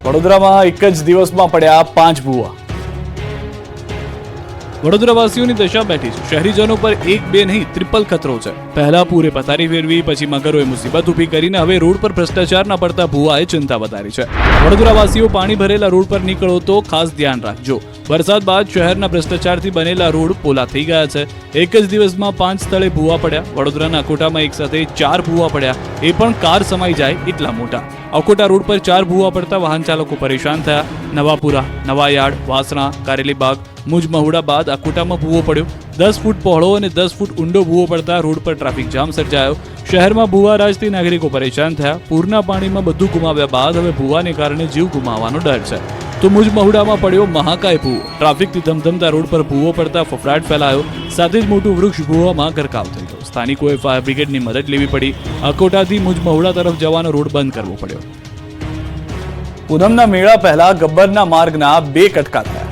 વડોદરામાં એક જ દિવસમાં પડ્યા 5 ભૂવા. વડોદરાવાસીઓની દશા બેઠી છે. શહેરીજનો પર એક બે નહીં ટ્રિપલ ખતરો છે. પહેલા પૂરે પથારી ફેરવી, પછી મગરોએ મુસીબત ઊભી કરીને હવે રોડ પર ભ્રષ્ટાચારના પડતા ભૂવાએ ચિંતા વધારી છે. વડોદરાવાસીઓ પાણી ભરેલા રોડ પર નીકળો તો ખાસ ધ્યાન રાખજો. વરસાદ બાદ શહેરના ભ્રષ્ટાચારથી બનેલા રોડ પોલા થઈ ગયા છે. એક જ દિવસમાં 5 સ્થળે ભૂવા પડ્યા. વડોદરાના અકોટામાં એક સાથે 4 ભૂવા પડ્યા, એ પણ કાર સમાઈ જાય એટલા મોટા. અકોટા રોડ પર 4 ભૂવા પડતા વાહન ચાલકો પરેશાન થયા. નવાપુરા, નવાયાર્ડ, વાસણા, કારેલીબાગ, મુજ મહુડા બાદ અકોટામાં ભૂવો પડ્યો. 10 ફૂટ પહોળો અને 10 ફૂટ ઊંડો ભૂવો પડતા રોડ પર ટ્રાફિક જામ સર્જાયો. શહેરમાં ભૂવા રાજથી નાગરિકો પરેશાન થયા. પૂરના પાણીમાં બધું ગુમાવ્યા બાદ હવે ભૂવાને કારણે જીવ ગુમાવવાનો ડર છે. તો મુજ મહુડામાં પડ્યો મહાકાય ભૂવો. ટ્રાફિકથી ધમધમતા રોડ પર ભૂવો પડતા ફફડાટ ફેલાયો. સાથે જ મોટું વૃક્ષ ભૂવામાં ગરકાવ થઈ ગયો. સ્થાનિકોએ ફાયર બ્રિગેડની મદદ લેવી પડી. અકોટાથી મુજ મહુડા તરફ જવાનો રોડ બંધ કરવો પડ્યો. પૂનમના મેળા પહેલા ગબ્બરના માર્ગના 2 કટકા થયા.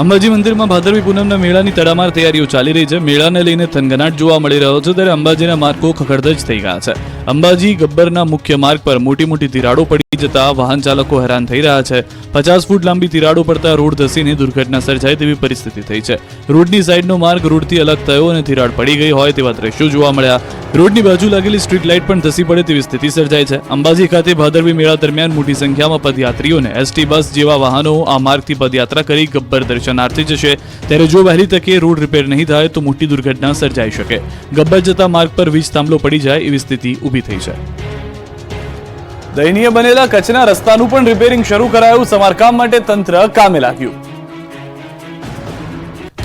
અંબાજી મંદિરમાં ભાદરવી પૂનમના મેળાની તડામાર તૈયારીઓ ચાલી રહી છે. મેળાને લઈને થનગનાટ જોવા મળી રહ્યો છે, ત્યારે અંબાજીના માર્ગો ખખડધજ થઈ ગયા છે. અંબાજી ગબ્બરના મુખ્ય માર્ગ પર મોટી મોટી તિરાડો પડી જતા વાહન ચાલકો હેરાન થઈ રહ્યા છે. 50 ફૂટ લાંબી તિરાડો પડતા રોડ ધસીને દુર્ઘટના સર્જાય તેવી પરિસ્થિતિ થઈ છે. રોડની સાઈડનો માર્ગ રોડથી અલગ થયો અને તિરાડ પડી ગઈ હોય તેવા દ્રશ્યો જોવા મળ્યા. રોડની બાજુ લાગેલી સ્ટ્રીટ લાઇટ પણ ધસી પડે તેવી સ્થિતિ સર્જાય છે. અંબાજી ખાતે ભાદરવી મેળા દરમિયાન મોટી સંખ્યામાં પદયાત્રીઓને એસટી બસ જેવા વાહનો આ માર્ગથી પદયાત્રા કરી ગબ્બર દર્શનાર્થે જશે. ત્યારે જો વહેલી તકે રોડ રિપેર નહીં થાય તો મોટી દુર્ઘટના સર્જાઈ શકે. ગબ્બર જતા માર્ગ પર વીજ થાંભલો પડી જાય એવી સ્થિતિ ઊભી થઈ છે. દયનીય બનેલા કચ્છના રસ્તાનું પણ રિપેરિંગ શરૂ કરાયું. સમારકામ માટે તંત્ર કામે લાગ્યું.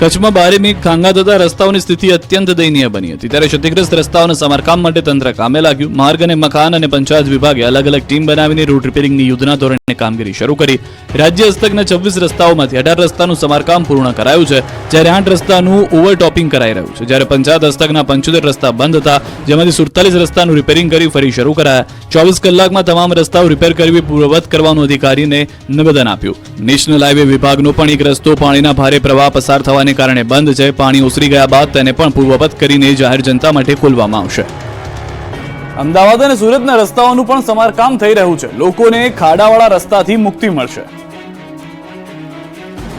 કચ્છમાં 12 મે ખાંગા થતા રસ્તાઓની સ્થિતિ અત્યંત દયનીય બની હતી. ત્યારે ક્ષતિગ્રસ્ત રસ્તાઓના સમારકામ માટે તંત્ર કામે લાગ્યું. માર્ગ અને મકાન અને પંચાયત વિભાગે અલગ અલગ ટીમ બનાવીને રોડ રિપેરિંગની યુદ્ધના ધોરણે કામગીરી શરૂ કરી. રાજ્ય હસ્તકના 26 રસ્તાઓમાંથી 18 રસ્તાનું સમારકામ પૂર્ણ કરાયું છે, જ્યારે 8 રસ્તાનું ઓવરટોપિંગ કરાઈ રહ્યું છે. જ્યારે પંચાયત હસ્તકના 75 રસ્તા બંધ હતા, જેમાંથી 47 રસ્તાનું રિપેરિંગ કરી ફરી શરૂ કરાયા. 24 કલાકમાં તમામ રસ્તાઓ રિપેર કરવી પૂર્વવત કરવાનું અધિકારીને નિવેદન આપ્યું. નેશનલ હાઈવે વિભાગનો પણ એક રસ્તો પાણીના ભારે પ્રવાહ પસાર થવાને કારણે બંધ છે. પાણી ઓસરી ગયા બાદ તેને પણ પૂર્વવત કરીને જાહેર જનતા માટે ખોલવામાં આવશે. અમદાવાદ અને સુરતના રસ્તાઓનું પણ સમારકામ થઈ રહ્યું છે. લોકોને ખાડાવાળા રસ્તાથી મુક્તિ મળશે.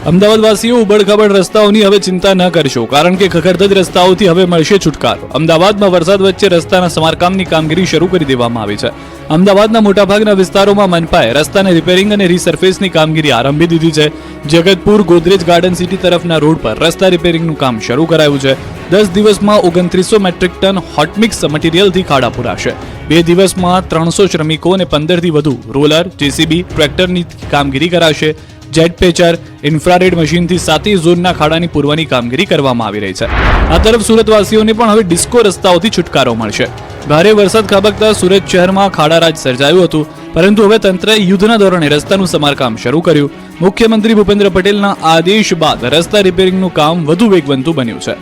અમદાવાદવાસીઓ ઉબડખાબડ રસ્તાઓની હવે ચિંતા ન કરશો, કારણ કે ખખડધજ રસ્તાઓથી હવે મળશે છુટકારો. અમદાવાદમાં વરસાદ વચ્ચે રસ્તાના સમારકામની કામગીરી શરૂ કરી દેવામાં આવી છે. અમદાવાદના મોટાભાગના વિસ્તારોમાં મનપાએ રસ્તાને રિપેરિંગ અને રીસર્ફેસની કામગીરી આરંભી દીધી છે. જગતપુર ગોદરેજ ગાર્ડન સિટી તરફના રોડ પર રસ્તા રિપેરિંગનું કામ શરૂ કરાયું છે. 10 દિવસમાં 2900 મેટ્રિક ટન હોટમિક્સ મટીરિયલથી ખાડા પૂરાશે. 2 દિવસમાં 300 શ્રમિકો અને 15 થી વધુ રોલર, જેસીબી, ટ્રેક્ટરની કામગીરી કરાશે. જેટ પેચર, ઇન્ફ્રારેડ મશીનથી 7 ઝોનના ખાડાની પૂરવાની કામગીરી કરવામાં આવી રહી છે. આ તરફ સુરતવાસીઓને પણ હવે ડિસ્કો રસ્તાઓથી છુટકારો મળશે. ભારે વરસાદ ખાબકતા સુરત શહેરમાં ખાડારાજ સર્જાયું હતું, પરંતુ હવે તંત્રએ યુદ્ધના ધોરણે રસ્તાનું સમારકામ શરૂ કર્યું. મુખ્યમંત્રી ભૂપેન્દ્ર પટેલના આદેશ બાદ રસ્તા રિપેરિંગનું કામ વધુ વેગવંતુ બન્યું છે.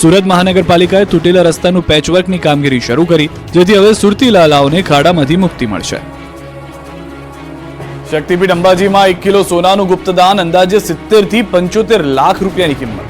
સુરત મહાનગરપાલિકાએ તૂટેલા રસ્તાનું પેચવર્કની કામગીરી શરૂ કરી, જેથી હવે સુરતી લાલાઓને ખાડામાંથી મુક્તિ મળશે. શક્તિપીઠ અંબાજીમાં 1 કિલો સોનાનું ગુપ્તદાન, અંદાજે 70 થી 75 લાખ રૂપિયાની કિંમત.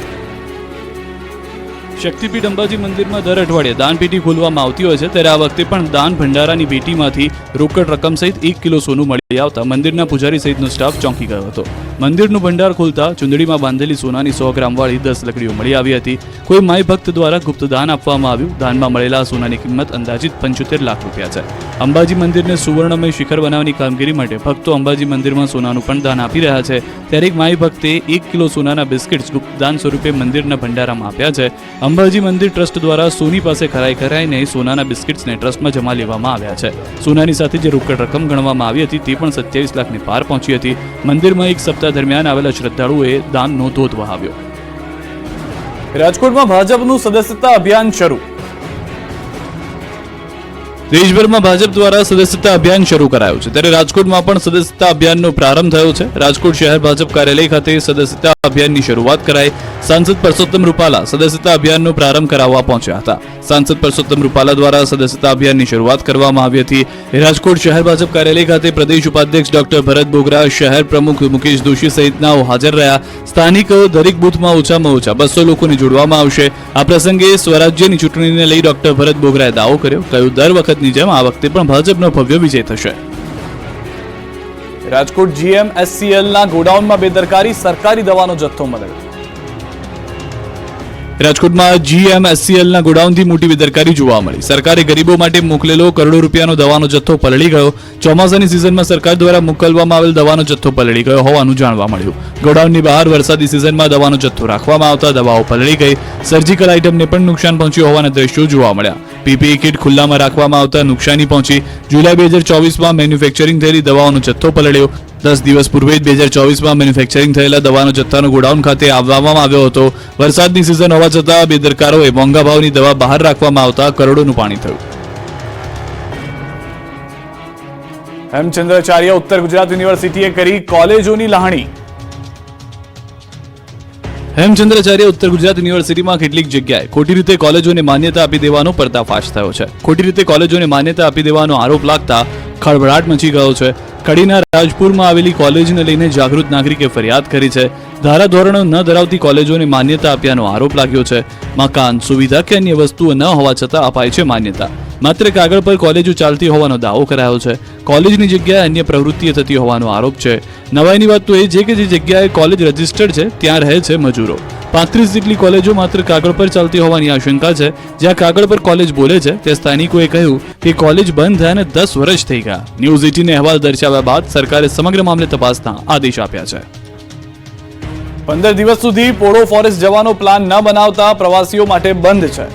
શક્તિપીઠ અંબાજી મંદિરમાં દર અઠવાડિયે દાનપેટી ખોલવામાં આવતી હોય છે, ત્યારે આ વખતે પણ દાન ભંડારાની પેટીમાંથી રોકડ રકમ સહિત 1 કિલો સોનું મળી આવતા મંદિરના પૂજારી સહિતનો સ્ટાફ ચોંકી ગયો હતો. મંદિરનું ભંડાર ખોલતા ચુંદડીમાં બાંધેલી સોનાની 100 ગ્રામ વાળી 10 લકડીઓ મળી આવી હતી. કોઈ માય ભક્ત દ્વારા ગુપ્ત દાન આપવામાં આવ્યું. દાનમાં મળેલા સોનાની કિંમત અંદાજિત 75 લાખ રૂપિયા છે. અંબાજી મંદિરને સુવર્ણમય શિખર બનાવવાની કામગીરી માટે ભક્તો અંબાજી મંદિરમાં સોનાનું પણ દાન આપી રહ્યા છે. ત્યારે એક માય ભક્તે 1 કિલો સોનાના બિસ્કિટ્સ ગુપ્ત દાન સ્વરૂપે મંદિરના ભંડારામાં આપ્યા છે. અંબાજી મંદિર ટ્રસ્ટ દ્વારા સોની પાસે ખરાઈ કરાઈને સોનાના બિસ્કિટ્સને ટ્રસ્ટમાં જમા લેવામાં આવ્યા છે. સોનાની સાથે જે રોકડ રકમ ગણવામાં આવી હતી તે પણ 27 લાખને પાર પહોંચી હતી. મંદિરમાં એક સપ્તાહ દરમિયાન આવેલા શ્રદ્ધાળુઓએ દાનનો ધોધ વહાવ્યો. રાજકોટમાં ભાજપનું સદસ્યતા અભિયાન શરૂ. દેશભરમાં ભાજપ દ્વારા સદસ્યતા અભિયાન શરૂ કરાયું છે, ત્યારે રાજકોટમાં પણ સદસ્યતા અભિયાનનો પ્રારંભ થયો છે. રાજકોટ શહેર ભાજપ કાર્યાલય ખાતે સદસ્યતા અભિયાનની શરૂઆત કરાઈ. સાંસદ પરસોત્તમ રૂપાલા સદસ્યતા અભિયાનનો પ્રારંભ કરાવવા પહોંચ્યા હતા. સાંસદ પરસોત્તમ રૂપાલા દ્વારા સદસ્યતા અભિયાનની શરૂઆત કરવામાં આવી હતી. રાજકોટ શહેર ભાજપ કાર્યાલય ખાતે પ્રદેશ ઉપાધ્યક્ષ ડોક્ટર ભરત બોગરા, શહેર પ્રમુખ મુકેશ દોશી સહિતનાઓ હાજર રહ્યા. સ્થાનિકો દરેક બૂથમાં ઓછામાં ઓછા 200 લોકોને જોડવામાં આવશે. આ પ્રસંગે સ્વરાજ્યની ચૂંટણીને લઈ ડોક્ટર ભરત બોગરાએ દાવો કર્યો. કહ્યું, દર વખતની જેમ આ વખતે પણ ભાજપનો ભવ્ય વિજય થશે. રાજકોટ GMSCLના ગોડાઉનમાં બેદરકારી, સરકારી દવાનો જથ્થો મળ્યો. રાજકોટમાં GMSCLના ગોડાઉનથી મોટી બેદરકારી જોવા મળી. સરકારે ગરીબો માટે મોકલેલો કરોડો રૂપિયાનો દવાનો જથ્થો પલળી ગયો. ચોમાસાની સિઝનમાં સરકાર દ્વારા મોકલવામાં આવેલ દવાનો જથ્થો પલળી ગયો હોવાનું જાણવા મળ્યું. ગોડાઉનની બહાર વરસાદી સિઝનમાં દવાનો જથ્થો રાખવામાં આવતા દવાઓ પલળી ગઈ. સર્જિકલ આઇટમને પણ નુકસાન પહોંચ્યું હોવાના દ્રશ્યો જોવા મળ્યા. PPE કિટ ખુલ્લામાં રાખવામાં આવતા નુકસાની પહોંચી. જુલાઈ 2024માં મેન્યુફેક્ચરિંગ થયેલી દવાઓનો જથ્થો પલળ્યો. 10 દિવસ પૂર્વે જ 2024માં મેન્યુફેક્ચરિંગ થયેલા દવાનો જથ્થાનો ગોડાઉન ખાતે આવવામાં આવ્યો હતો. વરસાદની સિઝન હોવા છતાં બેદરકારોએ મોંઘા ભાવની દવા બહાર રાખવામાં આવતા કરોડોનું પાણી થયું. હેમચંદ્રાચાર્ય ઉત્તર ગુજરાત યુનિવર્સિટીએ કરી કોલેજોની લહાણી. હેમચંદ્રાચાર્ય ઉત્તર ગુજરાત યુનિવર્સિટીમાં કેટલીક જગ્યાએ ખોટી રીતે કોલેજોને માન્યતા આપી દેવાનો પર્દાફાશ થયો છે. ખોટી રીતે કોલેજોને માન્યતા આપી દેવાનો આરોપ લાગતા ખળભળાટ મચી ગયો છે. કડીના રાજપુરમાં આવેલી કોલેજને લઈને જાગૃત નાગરિકે ફરિયાદ કરી છે. ધારાધોરણો ન ધરાવતી કોલેજોને માન્યતા આપ્યાનો આરોપ લાગ્યો છે. મકાન, સુવિધા કે અન્ય વસ્તુઓ ન હોવા છતાં અપાય છે માન્યતા. માત્ર કાગળ પર કોલેજો ચાલતી હોવાનો દાવો કરાયો છે. કોલેજની જગ્યાએ અન્ય પ્રવૃત્તિઓ થતી હોવાનો આરોપ છે. નવાઈની વાત તો એ છે કે જે જગ્યાએ કોલેજ રજીસ્ટર્ડ છે ત્યાં રહે છે મજૂરો. 35 જેટલી કોલેજો માત્ર કાગળ પર ચાલતી હોવાની આશંકા છે. જ્યાં કાગળ પર કોલેજ બોલે છે તે સ્થાનિકોએ કહ્યું કે કોલેજ બંધ થયાને 10 વર્ષ થઈ ગયા. ન્યૂઝ 18ને અહેવાલ દર્શાવ્યા બાદ સરકારે સમગ્ર મામલે તપાસના આદેશ આપ્યા છે. 15 દિવસ સુધી પોળો ફોરેસ્ટ જવાનો પ્લાન ન બનાવતા પ્રવાસીઓ માટે બંધ છે.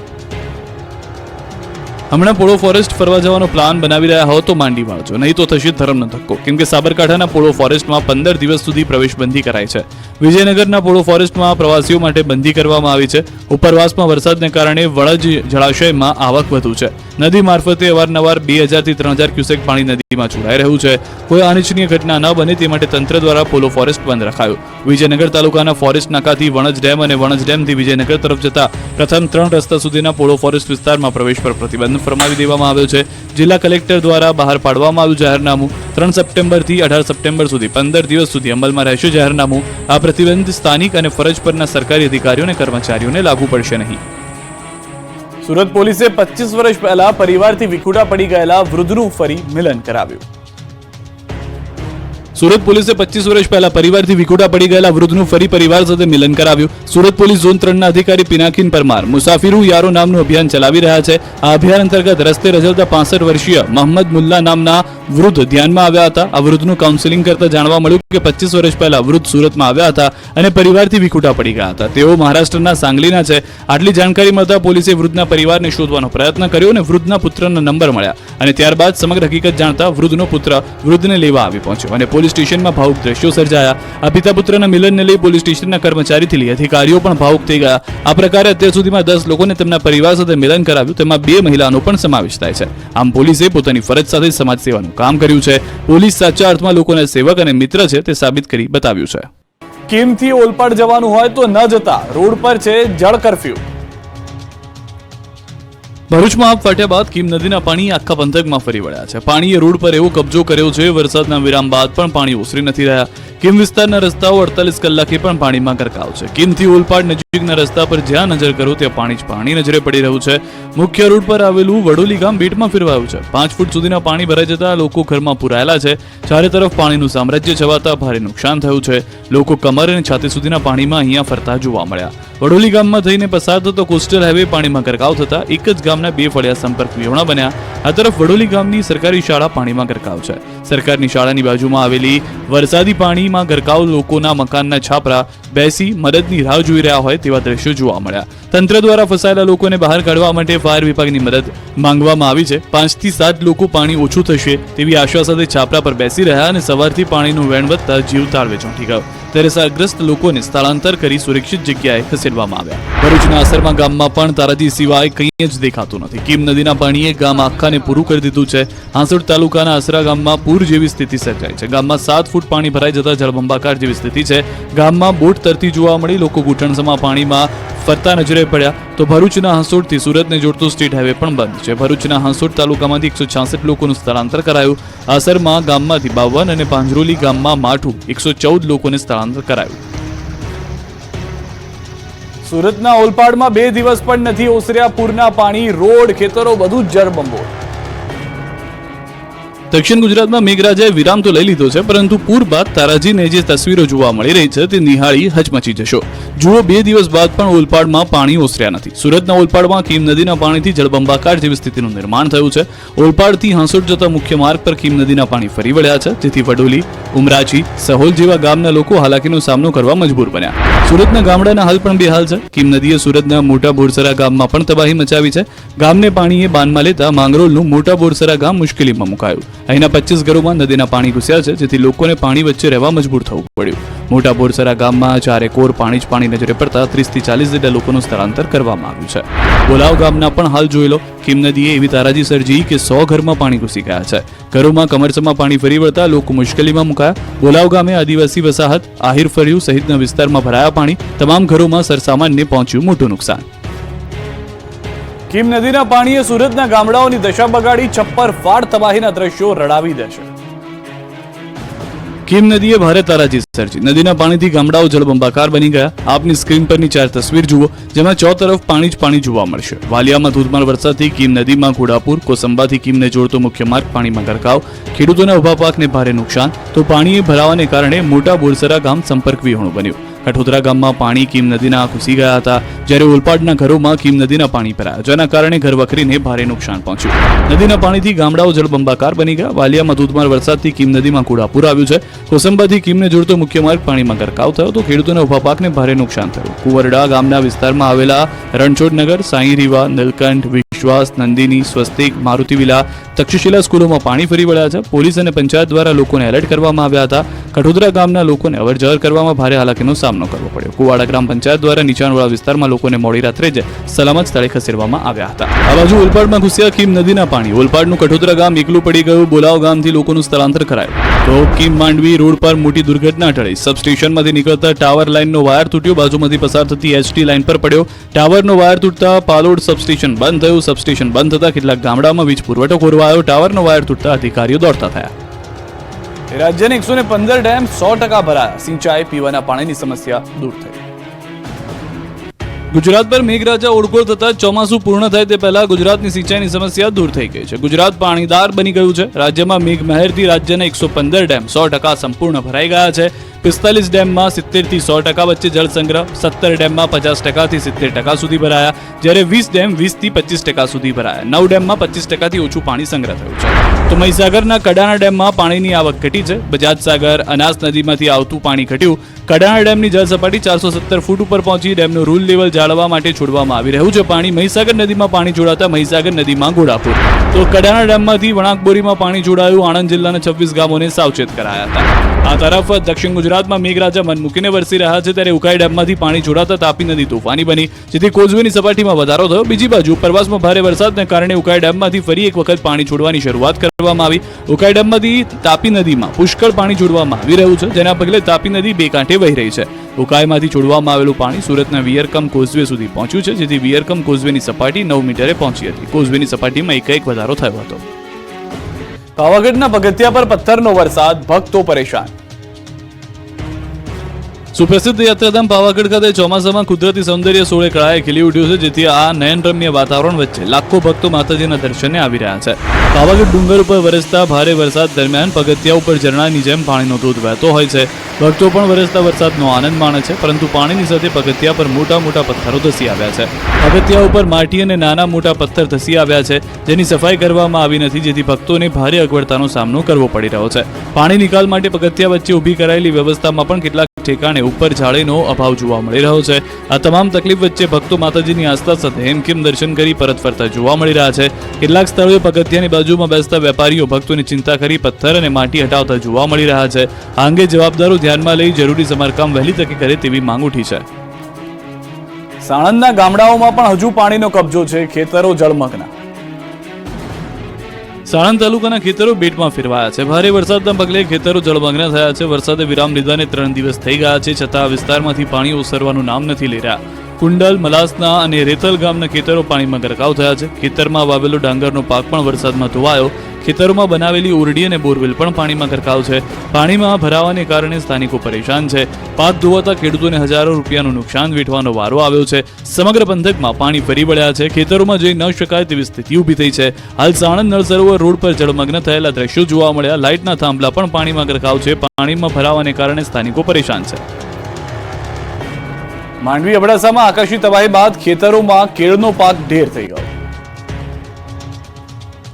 હમણાં પોળો ફોરેસ્ટ ફરવા જવાનો પ્લાન બનાવી રહ્યા હો તો માંડી વાળજો, નહીં તો થશે ધર્મનો ધક્કો. કેમ કે સાબરકાંઠાના પોળો ફોરેસ્ટમાં 15 દિવસ સુધી પ્રવેશબંધી કરાઈ છે. વિજયનગરના પોળો ફોરેસ્ટમાં પ્રવાસીઓ માટે બંધી કરવામાં આવી છે. ઉપરવાસમાં વરસાદને કારણે વળજ જળાશયમાં આવક વધુ છે. નદી મારફતે અવારનવાર 2000 થી 3000 ક્યુસેક પાણી નદીમાં છોડાઈ રહ્યું છે. કોઈ અનિચ્છનીય ઘટના ન બને તે માટે તંત્ર દ્વારા પોલો ફોરેસ્ટ બંધ રખાયો. વિજયનગર તાલુકાના ફોરેસ્ટ નાકાથી વણજ ડેમ અને વણજ ડેમથી વિજયનગર તરફ જતા પ્રથમ 3 રસ્તા સુધીના પોળો ફોરેસ્ટ વિસ્તારમાં પ્રવેશ પર પ્રતિબંધ ફરમાવી દેવામાં આવ્યો છે. જિલ્લા કલેક્ટર દ્વારા બહાર પાડવામાં આવ્યું જાહેરનામું. 3 સપ્ટેમ્બરથી 18 સપ્ટેમ્બર સુધી 15 દિવસ સુધી અમલમાં રહેશે જાહેરનામું. આ પ્રતિબંધ સ્થાનિક અને ફરજ પરના સરકારી અધિકારીઓ અને કર્મચારીઓને લાગુ પડશે નહીં. સુરત પોલીસે 25 વર્ષ પહેલા પરિવારથી વિખૂટા પડી ગયેલા વૃદ્ધનું ફરી મિલન કરાવ્યું. સુરત પોલીસે 25 વર્ષ પહેલા પરિવારથી વિખૂટા પડી ગયેલા વૃદ્ધનું ફરી પરિવાર સાથે મિલન કરાવ્યું. સુરત પોલીસ ઝોન 3ના અધિકારી પિનાકીન પરમાર મુસાફિરું યારો નામનું અભિયાન ચલાવી રહ્યા છે. આ અભિયાન અંતર્ગત રસ્તે રઝળતા 65 વર્ષીય મોહમ્મદ મુલ્લા નામના વૃદ્ધ ધ્યાનમાં આવ્યા હતા. આ વૃદ્ધનું કાઉન્સેલિંગ કરતા જાણવા મળ્યું કે 25 વર્ષ પહેલા વૃદ્ધ સુરતમાં આવ્યા હતા અને પરિવારથી વિખૂટા પડી ગયા હતા. તેઓ મહારાષ્ટ્રના સાંગલીના છે. આટલી જાણકારી મળતા પોલીસે વૃદ્ધના પરિવારને શોધવાનો પ્રયત્ન કર્યો અને વૃદ્ધના પુત્રના નંબર મળ્યા અને ત્યારબાદ સમગ્ર હકીકત જાણતા વૃદ્ધનો પુત્ર વૃદ્ધને લેવા આવી પહોંચ્યો અને પોલીસ સ્ટેશનમાં ભાવુક દ્રશ્યો સર્જાયા. આ પિતા પુત્રના મિલનને લઈ પોલીસ સ્ટેશનના કર્મચારીથી લઈ અધિકારીઓ પણ ભાવુક થઈ ગયા. આ પ્રકારે અત્યાર સુધીમાં 10 લોકોને તેમના પરિવાર સાથે મિલન કરાવ્યું. તેમાં 2 મહિલાનો પણ સમાવેશ થાય છે. આમ પોલીસે પોતાની ફરજ સાથે સમાજ સેવાનું કામ કર્યું છે. પોલીસ સાચા અર્થમાં લોકોના સેવક અને મિત્ર છે તે સાબિત કરી બતાવ્યું છે. કીમથી ઓલપાડ જવાનું હોય તો ન જતા, રોડ પર છે જળ કરફ્યુ. ભરૂચમાં આપ ફાટ્યા બાદ કીમ નદીના પાણી આખા પંથકમાં ફરી વળ્યા છે. પાણીએ રોડ પર એવો કબજો કર્યો છે. વરસાદના વિરામ બાદ પણ પાણી ઓસરી નથી રહ્યા. કીમ વિસ્તારના રસ્તાઓ 48 કલાકે પણ પાણીમાં ગરકાવ છે. કીમથી ઓલપાડ નજીકના રસ્તા પર જ્યાં નજર કરો ત્યાં પાણી જ પાણી નજરે પડી રહ્યું છે. મુખ્ય રોડ પર આવેલું વડોલી ગામ બેટમાં ફેરવાયું છે. 5 ફૂટ સુધીના પાણી ભરાઈ જતા લોકો ઘરમાં પુરાયેલા છે. ચારે તરફ પાણીનું સામ્રાજ્ય છવાતા ભારે નુકસાન થયું છે. લોકો કમર અને છાતી સુધીના પાણીમાં અહીંયા ફરતા જોવા મળ્યા. વડોલી ગામમાં થઈને પસાર થતો કોસ્ટલ હાઈવે પાણીમાં ગરકાવ થતા એક જ ગામના 2 ફળિયા સંપર્ક વિહોણા બન્યા. આ તરફ વડોલી ગામની સરકારી શાળા પાણીમાં ગરકાવ છે. સરકારની શાળાની બાજુમાં આવેલી વરસાદી પાણીમાં ગરકાવ લોકોના મકાનના છાપરા બેસી મદદની રાહ જોઈ રહ્યા હોય તેવા દ્રશ્યો જોવા મળ્યા. તંત્ર દ્વારા ફસાયેલા લોકોને બહાર કાઢવા માટે ફાયર વિભાગની મદદ માંગવામાં આવી છે. 5 થી 7 લોકો પાણી ઓછું થશે તેવી આશા સાથે છાપરા પર બેસી રહ્યા અને સવારથી પાણીનું વહેણ વધતા જીવ તાળવે ચોંટી ગયો. ત્યારે અસરગ્રસ્ત લોકોને સ્થળાંતર કરી સુરક્ષિત જગ્યાએ ખસેડવામાં આવ્યા. ભરૂચના અસરમાં ગામમાં પણ તારાજી સિવાય કંઈ જ દેખાતું નથી. કીમ નદીના પાણીએ ગામ આખાને પૂરું કરી દીધું છે. હાંસોડ તાલુકાના અસરા ગામમાં પૂર જેવી સ્થિતિ સર્જાઈ છે. ગામમાં 7 ફૂટ પાણી ભરાઈ જતા જળબંબાકાર જેવી સ્થિતિ છે. ગામમાં બોટ તરતી જોવા મળી. લોકો ઘૂંટણસમાં પાણીમાં ફરતા નજરે પડ્યા. તો ભરૂચના હાંસોડથી સુરતને જોડતો સ્ટેટ હાઈવે પણ બંધ છે. ભરૂચના હાંસોડ તાલુકામાંથી 166 લોકોનું સ્થળાંતર કરાયું. અસરમાં ગામમાંથી 52 અને પાંજરોલી ગામમાં માઠું 114 લોકોને સ્થળાંતર કરાયું. સુરતના ઓલપાડમાં 2 દિવસ પણ નથી ઓસર્યા પૂરના પાણી. રોડ, ખેતરો બધું જ જળબંબોળ. દક્ષિણ ગુજરાતમાં મેઘરાજાએ વિરામ તો લઈ લીધો છે, પરંતુ પૂર બાદ તારાજીને જે તસવીરો જોવા મળી રહી છે તે નિહાળી હચમચી જશો. જુઓ, 2 દિવસ બાદ પણ ઓલપાડમાં પાણી ઓસર્યા નથી. સુરતના ઓલપાડમાં કીમ નદીના પાણીથી જળબંબાકાર જેવી સ્થિતિનું નિર્માણ થયું છે. ઓલપાડથી હાંસોટ જતા મુખ્ય માર્ગ પર કીમ નદીના પાણી ફરી વળ્યા છે, જેથી વડોલી, ઉમરાચી, સહોલ જેવા ગામના લોકો હાલાકીનો સામનો કરવા મજબૂર બન્યા. સુરતના ગામડાના હાલ પણ બેહાલ છે. કીમ નદીએ સુરતના મોટા બોરસરા ગામમાં પણ તબાહી મચાવી છે. ગામને પાણીએ બાનમાં લેતા માંગરોળનું મોટા બોરસરા ગામ મુશ્કેલીમાં મુકાયું. અહીંના 25 ઘરોમાં નદીના પાણી ઘૂસ્યા છે, જેથી લોકોને પાણી વચ્ચે રહેવા મજબૂર થવું પડ્યું. મોટા બોરસરા ગામમાં ચારે કોર પાણી જ પાણી નજરે પડતા 30 થી 40 જેટલા લોકોનું સ્થળાંતર કરવામાં આવ્યું છે. બોલાવ ગામના પણ હાલ જોઈ લો. કીમ નદીએ એવી તારાજી સર્જી કે 100 ઘરમાં પાણી ઘૂસી ગયા છે. ઘરોમાં કમરસમાં પાણી ફરી વળતા લોકો મુશ્કેલીમાં મુકાયા. બોલાવ ગામે આદિવાસી વસાહત, આહિર ફર્યું સહિતના વિસ્તારમાં ભરાયા પાણી. તમામ ઘરોમાં સરસામાનને પહોંચ્યું મોટું નુકસાન. કીમ નદીના પાણીએ સુરતના ગામડાઓની દશા બગાડી. છપ્પર ફાડ તબાહીના દ્રશ્યો રડાવી દેશે. કીમ નદીએ ભારે તારાજી સર્જી. નદીના પાણીથી ગામડાઓ જળબંબાકાર બની ગયા. આપની સ્ક્રીન પરની 4 તસવીર જુઓ, જેમાં 4 તરફ પાણી જ પાણી જોવા મળશે. વાલિયામાં ધોધમાર વરસાદથી કીમ નદીમાં ઘોડાપુર, કોસંબાથી કીમને જોડતો મુખ્ય માર્ગ પાણીમાં ગરકાવ. ખેડૂતોના ઉભા પાકને ભારે નુકસાન. તો પાણીએ ભરાવાને કારણે મોટા બોરસરા ગામ સંપર્ક વિહોણું બન્યું. કઠોદરા ગામમાં પાણી કીમ નદીના ઘૂસી ગયા હતા, જ્યારે ઓલપાડના ઘરોમાં કીમ નદીના પાણી ભરાયા, જેના કારણે ઘરવખરીને ભારે નુકસાન પહોંચ્યું. નદીના પાણીથી ગામડાઓ જળબંબાકાર બની ગયા. વાલિયામાં ધોધમાર વરસાદથી કીમ નદીમાં ઘોડાપુર આવ્યું છે. કોસંબાથી કીમને જોડતો મુખ્ય માર્ગ પાણીમાં ગરકાવ થયો, તો ખેડૂતોના ઉભા પાકને ભારે નુકસાન થયું. કુંવરડા ગામના વિસ્તારમાં આવેલા રણછોડનગર, સાંઈરીવા, નીલકંઠ, વિશ્વાસ, નંદિની, સ્વસ્તિક, મારુતિ વિલા, તક્ષશિલા સ્કૂલોમાં પાણી ફરી વળ્યા છે. પોલીસ અને પંચાયત દ્વારા લોકોને એલર્ટ કરવામાં આવ્યા હતા. કઠોદરા ગામના લોકોને અવરજવર કરવામાં ભારે હાલાકીનો સામનો કરવો પડ્યો. કુવાડા ગ્રામ પંચાયત દ્વારા નીચાણવાળા વિસ્તારમાં લોકોને મોડી રાત્રે જ સલામત સ્થળે ખસેડવામાં આવ્યા હતા. આ બાજુ ઓલપાડમાં ઘૂસ્યા કીમ નદીના પાણી. ઓલપાડનું કઠોદરા ગામ એકલું પડી ગયું. બોલાવ ગામથી લોકોનું સ્થળાંતર કરાયું. તો કીમ માંડવી રોડ પર મોટી દુર્ઘટના ટળી. સબસ્ટેશનમાંથી નીકળતા ટાવર લાઇનનો વાયર તૂટ્યો. બાજુમાંથી પસાર થતી એસટી લાઇન પર પડ્યો. ટાવરનો વાયર તૂટતા પાલોડ સબસ્ટેશન બંધ થયું. સબસ્ટેશન બંધ થતા કેટલાક ગામડામાં વીજ પુરવઠો ખોરવાયો. ટાવરનો વાયર તૂટતા અધિકારીઓ દોડતા થયા. રાજ્યના 115 ડેમ 100% ભરાયા. સિંચાઈ, પીવાના પાણીની સમસ્યા દૂર થઈ. ગુજરાત પર મેઘરાજા ઓળખોળ થતા ચોમાસું પૂર્ણ થાય તે પહેલા ગુજરાતની સિંચાઈની સમસ્યા દૂર થઈ ગઈ છે. ગુજરાત પાણીદાર બની ગયું છે. રાજ્યમાં મેઘમહેરથી રાજ્યના 115 ડેમ 100% સંપૂર્ણ ભરાઈ ગયા છે. 45 ડેમમાં 70 થી 100% વચ્ચે જળ સંગ્રહ, 17 ડેમમાં 50% થી 70% સુધી ભરાયા, જ્યારે 20 ડેમ 20 થી 25% સુધી ભરાયા. 9 ડેમમાં 25% થી ઓછું પાણી સંગ્રહ થયું છે. તો મહીસાગરના કડાણા ડેમમાં પાણીની આવક ઘટી છે. બજાજ સાગર, અનાસ નદીમાંથી આવતું પાણી ઘટ્યું. કડાણા ડેમની જળ સપાટી 470 ફૂટ ઉપર પહોંચી. ડેમનું રૂલ લેવલ જાળવવા માટે છોડવામાં આવી રહ્યું છે પાણી. મહીસાગર નદીમાં પાણી જોડાતા મહીસાગર નદીમાં ઘોડાપુર. તો કડાણા ડેમમાંથી વણાકબોરીમાં પાણી જોડાયું. આણંદ જિલ્લાના 26 ગામોને સાવચેત કરાયા હતા. આ તરફ દક્ષિણ ગુજરાતમાં મેઘરાજા મન મૂકીને વરસી રહ્યા છે, ત્યારે ઉકાઈ ડેમમાંથી પાણી જોડાતા તાપી નદી તોફાની બની, જેથી કોઝવેની સપાટીમાં વધારો થયો. બીજી બાજુ ઉપરવાસમાં ભારે વરસાદને કારણે ઉકાઈ ડેમમાંથી ફરી એક વખત પાણી છોડવાની શરૂઆત કરવામાં આવી. ઉકાઈ ડેમમાંથી તાપી નદીમાં પુષ્કળ પાણી છોડવામાં આવી રહ્યું છે, જેના પગલે તાપી નદી બે કાંઠે વહી રહી છે. ઉકાઈમાંથી છોડવામાં આવેલું પાણી સુરતના વિયરકમ કોઝવે સુધી પહોંચ્યું છે, જેથી વિયરકમ કોઝવેની સપાટી 9 મીટરે પહોંચી હતી. કોઝવેની સપાટીમાં એક વધારો થયો હતો. પાવાગઢના પગથિયા પર પથ્થરનો વરસાદ, ભક્તો પરેશાન. સુપ્રસિદ્ધ યાત્રાધામ પાવાગઢ ખાતે ચોમાસામાં કુદરતી સૌંદર્ય સોળે કળાએ ખીલી ઉઠ્યું છે, જેથી આ નયનરમ્ય વાતાવરણ વચ્ચે લાખો ભક્તો માતાજીના દર્શને આવી રહ્યા છે. પાવાગઢ ડુંગર ઉપર વરસતા ભારે વરસાદ દરમિયાન પગથિયા ઉપર ઝરણાની જેમ પાણીનો ધોધ વહેતો હોય છે. ભક્તો પણ વરસતા વરસાદનો આનંદ માણે છે, પરંતુ પાણીની સાથે પગથિયા પર મોટા મોટા પથ્થરો ધસી આવ્યા છે. પગથિયા ઉપર માટી અને નાના મોટા પથ્થર ધસી આવ્યા છે, જેની સફાઈ કરવામાં આવી નથી, જેથી ભક્તોને ભારે અગવડતાનો સામનો કરવો પડી રહ્યો છે. પાણી નિકાલ માટે પગથિયા વચ્ચે ઊભી કરાયેલી વ્યવસ્થામાં પણ કેટલાક ઠેકાણે ઉપર જાળીનો અભાવ જોવા મળી રહ્યો છે. આ તમામ તકલીફ વચ્ચે ભક્તો માતાજીની આસ્થા સાથે હેમખેમ દર્શન કરી પરત ફરતા જોવા મળી રહ્યા છે. કેટલાક સ્થળોએ પગથિયાની બાજુમાં બેસતા વેપારીઓ ભક્તોની ચિંતા કરી પથ્થર અને માટી હટાવતા જોવા મળી રહ્યા છે. આ અંગે જવાબદારો ધ્યાનમાં લઈ જરૂરી સમારકામ વહેલી તકે કરે તેવી માંગ ઉઠી છે. સાણંદના ગામડાઓમાં પણ હજુ પાણીનો કબજો છે. ખેતરો જળમગ્ન. સાણંદ તાલુકાના ખેતરો બેટમાં ફેરવાયા છે. ભારે વરસાદના પગલે ખેતરો જળમગ્ન થયા છે. વરસાદે વિરામ લીધાને 3 દિવસ થઈ ગયા છે, છતાં આ વિસ્તારમાંથી પાણી ઓસરવાનું નામ નથી લઈ રહ્યા. કુંડલ, મલાસના અને રેતલ ગામના ખેતરો પાણીમાં ગરકાવ થયા છે. ખેતરમાં વાવેલો ડાંગરનો પાક પણ વરસાદમાં ધોવાયો. ખેતરોમાં બનાવેલી ઓરડી અને બોરવેલ પણ પાણીમાં ગરકાવ છે. પાણીમાં ભરાવાને કારણે સ્થાનિકો પરેશાન છે. પાક ધોવાતા ખેડૂતોને હજારો રૂપિયાનું નુકસાન વેઠવાનો વારો આવ્યો છે. સમગ્ર પંથકમાં પાણી ફરી વળ્યા છે. ખેતરોમાં જઈ ન શકાય તેવી સ્થિતિ ઊભી થઈ છે. હાલ સાણંદ નળ સરોવર રોડ પર જળમગ્ન થયેલા દ્રશ્યો જોવા મળ્યા. લાઇટના થાંભલા પણ પાણીમાં ગરકાવ છે. પાણીમાં ભરાવાને કારણે સ્થાનિકો પરેશાન છે. માંડવી અબડાસામાં આકાશી તબાહી બાદ ખેતરોમાં કેળનો પાક ઢેર થઈ ગયો.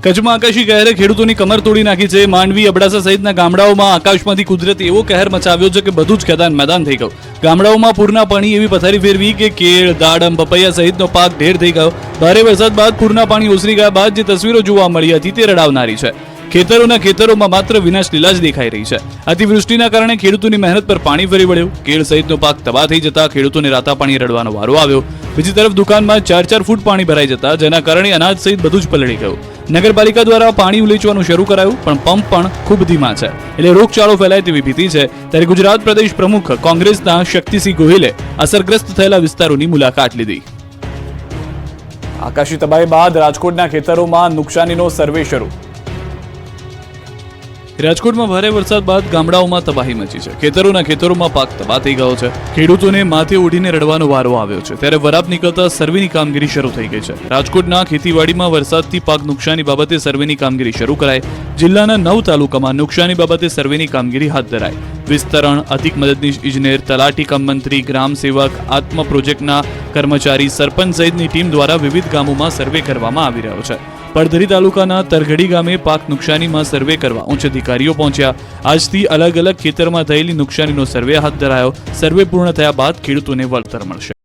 કચ્છમાં આકાશી કહેરે ખેડૂતોની કમર તોડી નાખી છે. માંડવી, અબડાસા સહિતના ગામડાઓમાં આકાશમાંથી કુદરતે એવો કહેર મચાવ્યો છે કે બધું જ ખેદાન મેદાન થઈ ગયું. ગામડાઓમાં પૂરના પાણી એવી પથારી ફેરવી કે કેળ, દાડમ, પપૈયા સહિતનો પાક ઢેર થઈ ગયો. ભારે વરસાદ બાદ પૂરના પાણી ઓસરી ગયા બાદ જે તસવીરો જોવા મળી હતી તે રડાવનારી છે. ખેતરોમાં માત્ર વિનાશ લીલા જ દેખાઈ રહી છે. અતિવૃષ્ટિના કારણે ખેડૂતોની મહેનત પર પાણી ફરી વળ્યું. કેળ સહિતનો પાક તબાહ થઈ જતા ખેડૂતોને રાતા પાણી રડવાનો વારો આવ્યો. બીજી તરફ દુકાનમાં 4-4 ફૂટ પાણી ભરાઈ જતા જેના કારણે અનાજ સહિત બધું જ પલળી ગયું. નગરપાલિકા દ્વારા પાણી ઉલેચવાનું શરૂ કરાયું પણ પંપ પણ ખૂબ ધીમા છે, એટલે રોગચાળો ફેલાય તેવી ભીતિ છે. ત્યારે ગુજરાત પ્રદેશ પ્રમુખ કોંગ્રેસના શક્તિસિંહ ગોહિલે અસરગ્રસ્ત થયેલા વિસ્તારોની મુલાકાત લીધી. આકાશી તબાહી બાદ રાજકોટના ખેતરોમાં નુકસાનીનો સર્વે શરૂ. રાજકોટમાં ભારે વરસાદ બાદ ગામડાઓમાં તબાહી મચી છે. ખેતરોમાં પાક તબાહ થઈ ગયો છે. ખેડૂતોને માથે ઓઢીને રડવાનો વારો આવ્યો છે. ત્યારે વરાપ નીકળતા સર્વેની કામગીરી શરૂ થઈ ગઈ છે. રાજકોટના ખેતીવાડીમાં વરસાદથી પાક નુકસાની બાબતે સર્વેની કામગીરી શરૂ કરાઈ. જિલ્લાના 9 તાલુકામાં નુકસાની બાબતે સર્વેની કામગીરી હાથ ધરાઈ. વિસ્તરણ, અધિક મદદનીશ ઇજનેર, તલાટી કમ મંત્રી, ગ્રામ સેવક, આત્મ પ્રોજેક્ટના કર્મચારી, સરપંચ સહિતની ટીમ દ્વારા વિવિધ ગામોમાં સર્વે કરવામાં આવી રહ્યો છે. પડધરી તાલુકાના તરઘડી ગામે પાક નુકસાનીમાં સર્વે કરવા ઉચ્ચ અધિકારીઓ પહોંચ્યા. આજથી અલગ અલગ ખેતરમાં થયેલી નુકસાનીનો સર્વે હાથ ધરાયો. સર્વે પૂર્ણ થયા બાદ ખેડૂતોને વળતર મળશે.